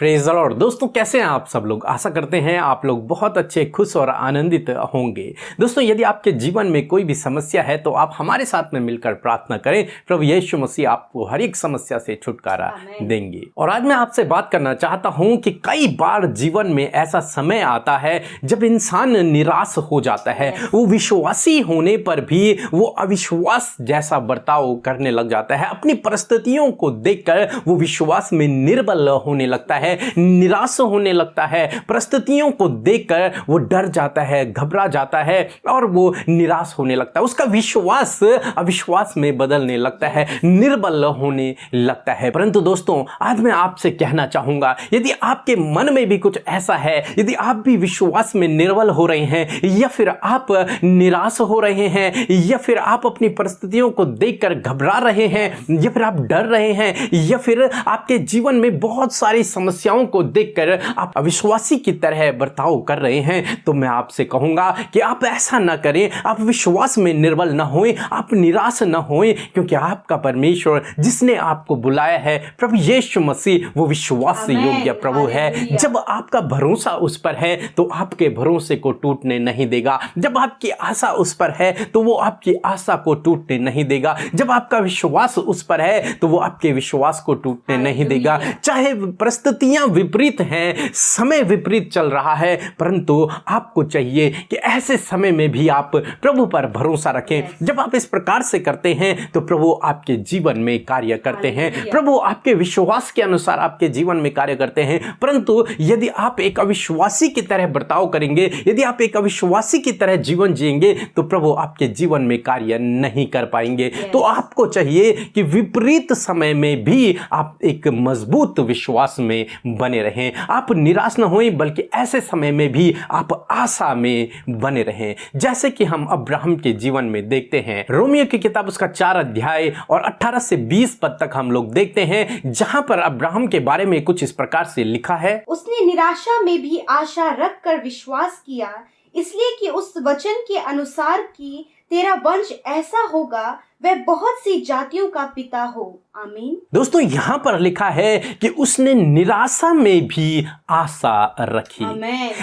Praise the Lord. दोस्तों कैसे हैं आप सब लोग। आशा करते हैं आप लोग बहुत अच्छे, खुश और आनंदित होंगे। दोस्तों यदि आपके जीवन में कोई भी समस्या है तो आप हमारे साथ में मिलकर प्रार्थना करें। प्रभु यीशु मसीह आपको हर एक समस्या से छुटकारा देंगे। और आज मैं आपसे बात करना चाहता हूं कि कई बार जीवन में ऐसा समय आता है जब इंसान निराश हो जाता है। वो विश्वासी होने पर भी वो अविश्वास जैसा बर्ताव करने लग जाता है। अपनी परिस्थितियों को देखकर वो विश्वास में निर्बल होने लगता है, निराश होने लगता है। परिस्थितियों को देखकर वो डर जाता है, घबरा जाता है और वो निराश होने लगता है। उसका विश्वास अविश्वास में बदलने लगता है, निर्बल होने लगता है। परंतु दोस्तों आज मैं आपसे कहना चाहूंगा, यदि आपके मन में भी कुछ ऐसा है, यदि आप भी विश्वास में निर्बल हो रहे हैं या फिर आप निराश हो रहे हैं या फिर आप अपनी परिस्थितियों को देखकर घबरा रहे हैं या फिर आप डर रहे हैं या फिर आपके जीवन में बहुत सारी समस्याओं को देखकर आप अविश्वासी की तरह बर्ताव कर रहे हैं, तो मैं आपसे कहूंगा कि आप ऐसा ना करें। आप विश्वास में निर्बल ना होएं, आप निराश ना होएं, क्योंकि आपका परमेश्वर जिसने आपको बुलाया है, प्रभु यीशु मसीह, वो विश्वास योग्य प्रभु है। जब आपका भरोसा उस पर है तो आपके भरोसे को टूटने नहीं देगा। जब आपकी आशा उस पर है तो वो आपकी आशा को टूटने नहीं देगा। जब आपका विश्वास उस पर है तो वो आपके विश्वास को टूटने नहीं देगा। चाहे परिस्थितियां विपरीत हैं, समय विपरीत चल रहा है, परंतु आपको चाहिए कि ऐसे समय में भी आप प्रभु पर भरोसा रखें। जब आप इस प्रकार से करते हैं तो प्रभु आपके जीवन में कार्य करते हैं, प्रभु आपके विश्वास के अनुसार आपके जीवन में कार्य करते हैं। परंतु यदि आप एक अविश्वासी की तरह बर्ताव करेंगे, यदि आप एक अविश्वासी की तरह जीवन जिएंगे तो प्रभु आपके जीवन में कार्य नहीं कर पाएंगे। तो आपको चाहिए कि विपरीत समय में भी आप एक मजबूत विश्वास में बने रहें। आप निराश न होएं, बल्कि ऐसे समय में भी आप आशा में बने रहें। जैसे कि हम अब्राहम के जीवन में देखते हैं, रोमियो की किताब उसका 4 अध्याय और 18 से 20 पद तक हम लोग देखते हैं, जहां पर अब्राहम के बारे में कुछ इस प्रकार से लिखा है। उसने निराशा में भी आशा रखकर विश्वास किया, इसलिए कि उस वचन के अनुसार कि तेरा वंश ऐसा होगा, वह बहुत सी जातियों का पिता हो। आमीन। दोस्तों यहां पर लिखा है कि उसने निराशा में भी आशा रखी।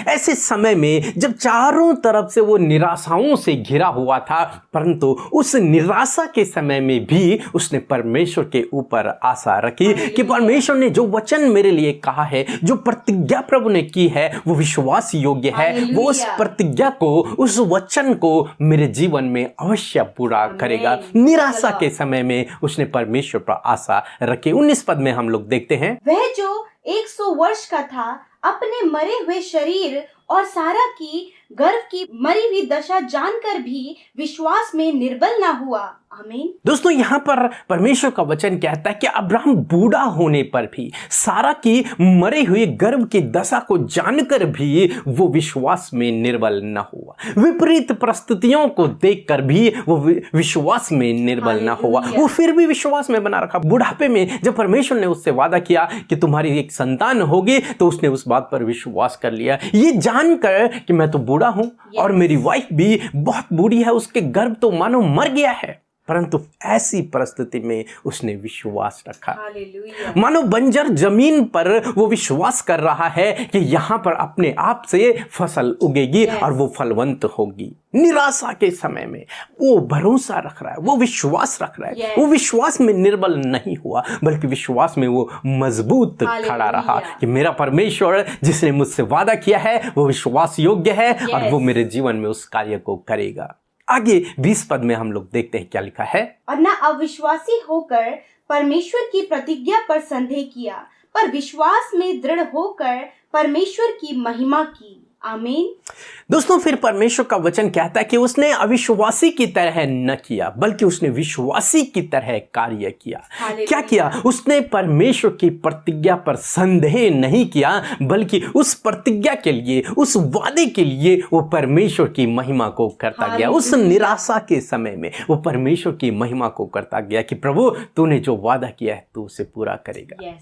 ऐसे समय में जब चारों तरफ से वो निराशाओं से घिरा हुआ था, परंतु उस निराशा के समय में भी उसने परमेश्वर के ऊपर आशा रखी कि परमेश्वर ने जो वचन मेरे लिए कहा है, जो प्रतिज्ञा प्रभु ने की है, वो विश्वास योग्य है। वो उस प्रतिज्ञा को, उस वचन को मेरे जीवन में अवश्य पूरा करेगा। निराशा के समय में उसने परमेश्वर पर आशा रखी। 19 पद में हम लोग देखते हैं, वह जो 100 वर्ष का था, अपने मरे हुए शरीर और सारा की गर्भ की मरी हुई दशा जानकर भी विश्वास में निर्बल ना हुआ। आमीन। दोस्तों यहाँ पर परमेश्वर का वचन कहता है कि अब्राहम बूढ़ा होने पर भी, सारा की मरे हुए गर्भ की दशा को जानकर भी वो विश्वास में निर्बल न हुआ। विपरीत परिस्थितियों को देखकर भी वो विश्वास में निर्बल न हुआ। वो फिर भी विश्वास में बना रखा। बुढ़ापे में जब परमेश्वर ने उससे वादा किया कि तुम्हारी एक संतान होगी, तो उसने उस बात पर विश्वास कर लिया, ये जानकर कि मैं तो बूढ़ा हूं और मेरी वाइफ भी बहुत बूढ़ी है, उसके गर्भ तो मानो मर गया है, परंतु ऐसी परिस्थिति में उसने विश्वास रखा। मानो बंजर जमीन पर वो विश्वास कर रहा है कि यहां पर अपने आप से फसल उगेगी और वो फलवंत होगी। निराशा के समय में वो भरोसा रख रहा है, वो विश्वास रख रहा है। वो विश्वास में निर्बल नहीं हुआ, बल्कि विश्वास में वो मजबूत खड़ा रहा कि मेरा परमेश्वर जिसने मुझसे वादा किया है वो विश्वास योग्य है और वो मेरे जीवन में उस कार्य को करेगा। आगे 20 पद में हम लोग देखते हैं क्या लिखा है। और न अविश्वासी होकर परमेश्वर की प्रतिज्ञा पर संदेह किया, पर विश्वास में दृढ़ होकर परमेश्वर की महिमा की। आमीन। दोस्तों फिर परमेश्वर का वचन कहता है कि उसने अविश्वासी की तरह न किया, बल्कि उसने विश्वासी की तरह कार्य किया। क्या किया? उसने परमेश्वर की प्रतिज्ञा पर संदेह नहीं किया, बल्कि उस प्रतिज्ञा के लिए, उस वादे के लिए वो परमेश्वर की महिमा को करता गया। उस निराशा के समय में वो परमेश्वर की महिमा को करता गया कि प्रभु तूने जो वादा किया है तू उसे पूरा करेगा।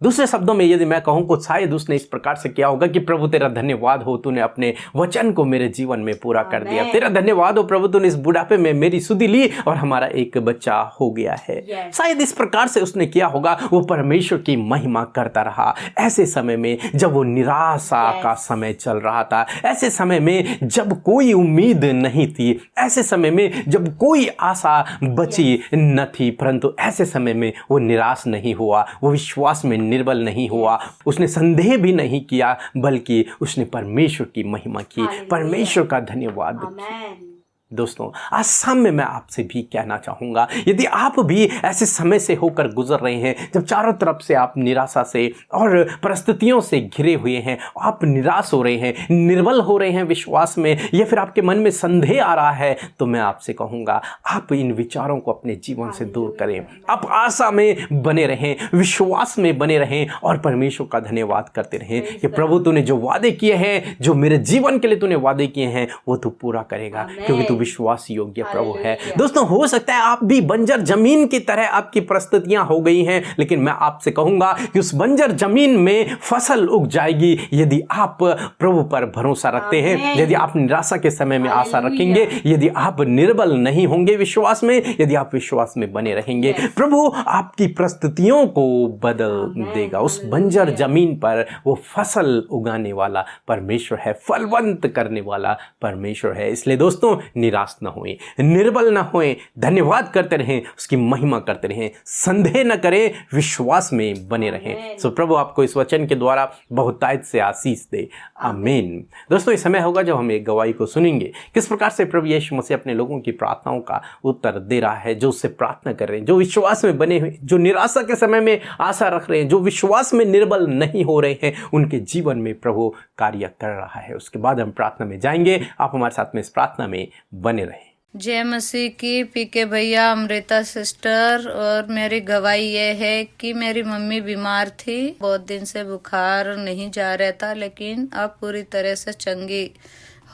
दूसरे शब्दों में यदि मैं कहूं तो शायद उसने इस प्रकार से किया होगा कि प्रभु तेरा धन्यवाद हो, तूने अपने वचन को मेरे जीवन में पूरा कर दिया। तेरा धन्यवाद हो प्रभु, तूने इस बुढ़ापे में मेरी सुधि ली और हमारा एक बच्चा हो गया है। शायद इस प्रकार से उसने किया होगा। वो परमेश्वर की महिमा करता रहा ऐसे समय में जब वो निराशा का समय चल रहा था, ऐसे समय में जब कोई उम्मीद नहीं थी, ऐसे समय में जब कोई आशा बची न थी, परंतु ऐसे समय में वो निराश नहीं हुआ, वो विश्वास में निर्बल नहीं हुआ, उसने संदेह भी नहीं किया, बल्कि उसने परमेश्वर की महिमा की, परमेश्वर का धन्यवाद किया। दोस्तों, आज शाम में मैं आपसे भी कहना चाहूँगा, यदि आप भी ऐसे समय से होकर गुजर रहे हैं जब चारों तरफ से आप निराशा से और परिस्थितियों से घिरे हुए हैं, आप निराश हो रहे हैं, निर्बल हो रहे हैं विश्वास में, या फिर आपके मन में संदेह आ रहा है, तो मैं आपसे कहूँगा आप इन विचारों को अपने जीवन से दूर करें। आप आशा में बने रहें, विश्वास में बने रहें और परमेश्वर का धन्यवाद करते रहें कि प्रभु तूने जो वादे किए हैं, जो मेरे जीवन के लिए तूने वादे किए हैं, वो तू पूरा करेगा, क्योंकि तू विश्वास योग्य प्रभु है। दोस्तों, हो सकता है आप भी बंजर जमीन की तरह आपकी परिस्थितियां हो गई हैं, लेकिन मैं आपसे कहूंगा कि उस बंजर जमीन में फसल उग जाएगी यदि आप प्रभु पर भरोसा रखते हैं, यदि आप निराशा के समय में आशा रखेंगे, यदि आप निर्बल नहीं होंगे विश्वास में, यदि आप विश्वास में बने रहेंगे, प्रभु आपकी परिस्थितियों को बदल देगा। उस बंजर जमीन पर वो फसल उगाने वाला परमेश्वर है, फलवंत करने वाला परमेश्वर है। इसलिए दोस्तों, निराश न होएं, निर्बल न होएं, धन्यवाद करते रहें, उसकी महिमा करते रहें, संदेह न करें, विश्वास में बने रहें। सो प्रभु आपको इस वचन के द्वारा बहुतायत से आशीष दे। आमीन। दोस्तों, इस समय होगा जब हम एक गवाही को सुनेंगे, किस प्रकार से प्रभु यीशु मसीह अपने लोगों की प्रार्थनाओं का उत्तर दे रहा है, जो उससे प्रार्थना कर रहे हैं, जो विश्वास में बने हुए, जो निराशा के समय में आशा रख रहे हैं, जो विश्वास में निर्बल नहीं हो रहे हैं, उनके जीवन में प्रभु कार्य कर रहा है। उसके बाद हम प्रार्थना में जाएंगे। आप हमारे साथ में इस प्रार्थना में बने रहें। जय मसीह की। पीके भैया, अमृता सिस्टर, और मेरी गवाही ये है कि मेरी मम्मी बीमार थी, बहुत दिन से बुखार नहीं जा रहा था, लेकिन अब पूरी तरह से चंगी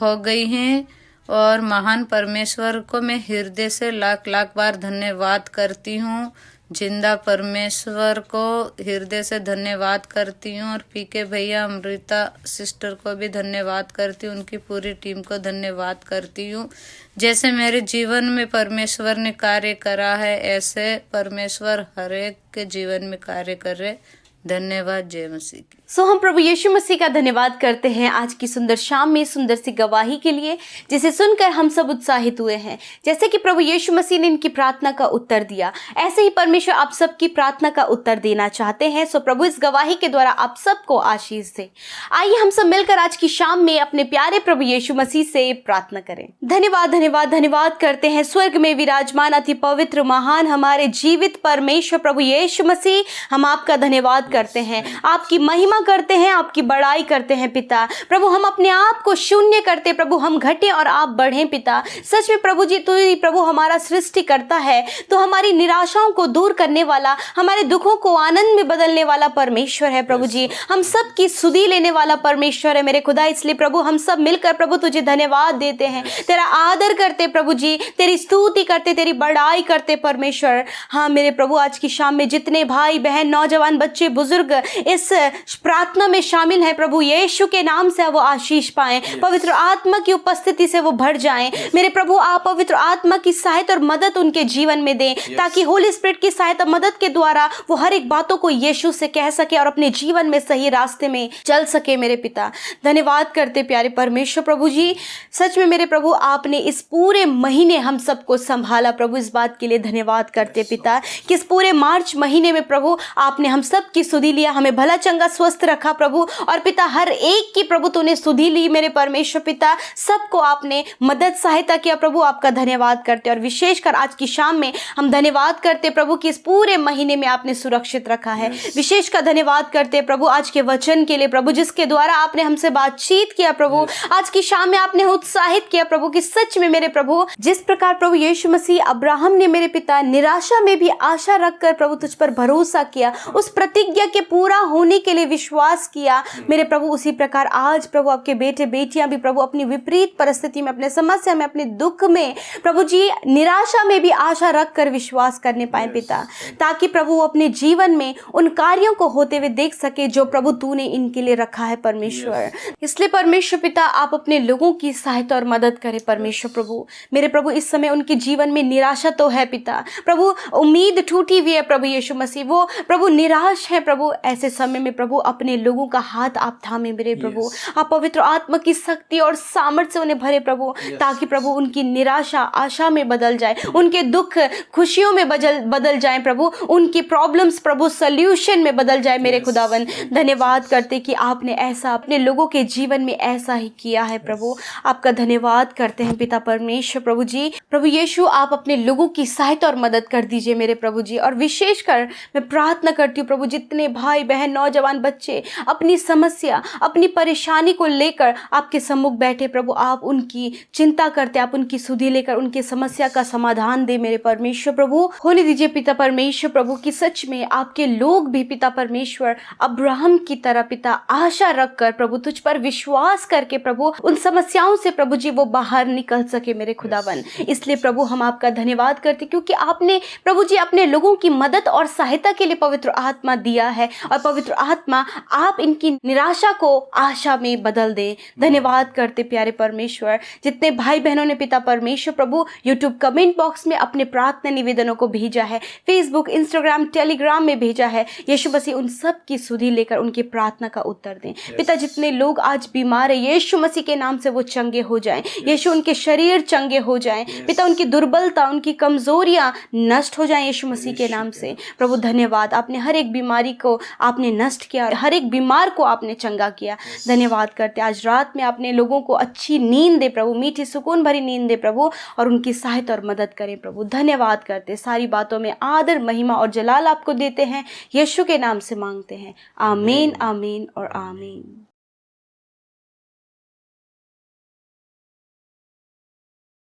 हो गई हैं। और महान परमेश्वर को मैं हृदय से लाख लाख बार धन्यवाद करती हूँ। जिंदा परमेश्वर को हृदय से धन्यवाद करती हूँ, और पीके भैया, अमृता सिस्टर को भी धन्यवाद करती हूँ, उनकी पूरी टीम को धन्यवाद करती हूँ। जैसे मेरे जीवन में परमेश्वर ने कार्य करा है, ऐसे परमेश्वर हर एक के जीवन में कार्य करे। धन्यवाद। जय मसीह की। हम प्रभु यीशु मसीह का धन्यवाद करते हैं आज की सुंदर शाम में सुंदर सी गवाही के लिए, जिसे सुनकर हम सब उत्साहित हुए हैं। जैसे कि प्रभु यीशु मसीह ने इनकी प्रार्थना का उत्तर दिया, ऐसे ही परमेश्वर आप सबकी प्रार्थना का उत्तर देना चाहते हैं। प्रभु इस गवाही के द्वारा आप सबको आशीष दे। आइए हम सब मिलकर आज की शाम में अपने प्यारे प्रभु यीशु मसीह से प्रार्थना करें। धन्यवाद धन्यवाद धन्यवाद करते हैं स्वर्ग में विराजमान अति पवित्र महान हमारे जीवित परमेश्वर प्रभु यीशु मसीह, हम आपका धन्यवाद करते हैं, आपकी महिमा करते हैं, आपकी बड़ाई करते हैं पिता। प्रभु, हम अपने आप को शून्य करते प्रभु, हम घटे और आप बढ़े पिता। सच में प्रभु जी, तू ही प्रभु हमारा सृष्टि करता है, तो हमारी निराशाओं को दूर करने वाला, हमारे दुखों को आनंद में बदलने वाला परमेश्वर है प्रभु जी। हम सब की सुधि लेने वाला परमेश्वर है मेरे खुदा। इसलिए प्रभु हम सब मिलकर प्रभु तुझे धन्यवाद देते हैं, तेरा आदर करते प्रभु जी, तेरी स्तुति करते, तेरी बड़ाई करते परमेश्वर। हाँ मेरे प्रभु, आज की शाम में जितने भाई बहन, नौजवान, बच्चे, बुजुर्ग इस प्रार्थना में शामिल है प्रभु, यीशु के नाम से वो आशीष पाएं, पवित्र आत्मा की उपस्थिति से वो भर जाएं। मेरे प्रभु, आप पवित्र आत्मा की सहायता और मदद उनके जीवन में दें, ताकि होली स्पिरिट की सहायता मदद के द्वारा वो हर एक बातों को यीशु से कह सके और अपने जीवन में सही रास्ते में चल सके मेरे पिता। धन्यवाद करते प्यारे परमेश्वर प्रभु जी। सच में मेरे प्रभु, आपने इस पूरे महीने हम सबको संभाला प्रभु, इस बात के लिए धन्यवाद करते पिता कि इस पूरे मार्च महीने में प्रभु आपने हम सब की सुधि लिया, हमें भला चंगा स्वस्थ रखा प्रभु। और पिता, हर एक की प्रभु तूने सुधि ली मेरे परमेश्वर पिता, सबको आपने मदद सहायता किया प्रभु, आपका धन्यवाद करते। और विशेषकर आज की शाम में हम धन्यवाद करते प्रभु कि इस पूरे महीने में आपने सुरक्षित रखा है। विशेषकर धन्यवाद करते प्रभु आज के वचन के लिए प्रभु, जिसके द्वारा आपने हमसे बातचीत किया प्रभु। आज की शाम में आपने उत्साहित किया प्रभु कि सच में मेरे प्रभु, जिस प्रकार प्रभु यीशु मसीह अब्राहम ने मेरे पिता निराशा में भी आशा रखकर प्रभु तुझ पर भरोसा किया, उस प्रतिज्ञा प्रतिज्ञा के पूरा होने के लिए विश्वास किया मेरे प्रभु, उसी प्रकार आज प्रभु आपके बेटे बेटियां भी प्रभु अपनी विपरीत परिस्थिति में, अपने समस्या में, अपने दुख में प्रभु जी निराशा में भी आशा रख कर विश्वास करने पाए पिता, ताकि प्रभु वो अपने जीवन में उन कार्यों को होते हुए देख सके जो प्रभु तूने इनके लिए रखा है परमेश्वर। इसलिए परमेश्वर पिता आप अपने लोगों की सहायता और मदद करें परमेश्वर प्रभु। मेरे प्रभु इस समय उनके जीवन में निराशा तो है पिता, प्रभु उम्मीद टूटी हुई है प्रभु यीशु मसीह, वो प्रभु निराश है प्रभु। ऐसे समय में प्रभु अपने लोगों का हाथ आप थामे मेरे प्रभु, आप पवित्र आत्मा की शक्ति और सामर्थ्य से उन्हें भरे प्रभु, ताकि प्रभु उनकी निराशा आशा में बदल जाए, उनके दुख खुशियों में बदल जाए प्रभु, उनकी प्रॉब्लम्स प्रभु सल्यूशन में बदल जाए मेरे खुदावन। धन्यवाद करते कि आपने ऐसा अपने लोगों के जीवन में ऐसा ही किया है प्रभु, आपका धन्यवाद करते हैं पिता परमेश्वर प्रभु जी। प्रभु यीशु आप अपने लोगों की सहायता और मदद कर दीजिए मेरे प्रभु जी। और विशेषकर मैं प्रार्थना करती हूँ प्रभु, जितने भाई बहन नौजवान बच्चे अपनी समस्या अपनी परेशानी को लेकर आपके सम्मुख बैठे प्रभु, आप उनकी चिंता करते, आप उनकी सुधि लेकर उनकी समस्या का समाधान दे मेरे परमेश्वर प्रभु। होने दीजिए पिता परमेश्वर प्रभु कि सच में आपके लोग भी पिता परमेश्वर अब्राहम की तरह पिता आशा रखकर प्रभु तुझ पर विश्वास करके प्रभु उन समस्याओं से प्रभु जी वो बाहर निकल सके मेरे खुदावन। इसलिए प्रभु हम आपका धन्यवाद करते क्योंकि आपने प्रभु जी अपने लोगों की मदद और सहायता के लिए पवित्र आत्मा दिया है, और पवित्र आत्मा आप इनकी निराशा को आशा में बदल दे। धन्यवाद करते प्यारे परमेश्वर। जितने भाई बहनों ने पिता परमेश्वर प्रभु यूट्यूब कमेंट बॉक्स में अपने प्रार्थना निवेदनों को भेजा है, फेसबुक इंस्टाग्राम टेलीग्राम में भेजा है, यीशु मसीह उन सब की सुधि लेकर उनकी प्रार्थना का उत्तर दें पिता। जितने लोग आज बीमार है यीशु मसीह के नाम से वो चंगे हो जाएं, यीशु उनके शरीर चंगे हो जाएं पिता, उनकी दुर्बलता उनकी कमजोरियां नष्ट हो जाएं यीशु मसीह के नाम से प्रभु। धन्यवाद, आपने हर एक बीमारी को आपने नष्ट किया, हर एक बीमार को आपने चंगा किया। धन्यवाद करते आज रात में अपने लोगों को अच्छी नींद दे प्रभु, मीठी सुकून भरी नींद दे प्रभु, और उनकी सहायता और मदद करें प्रभु। धन्यवाद करते, सारी बातों में आदर महिमा और जलाल आपको देते हैं, यीशु के नाम से मांगते हैं, आमीन आमीन और आमीन।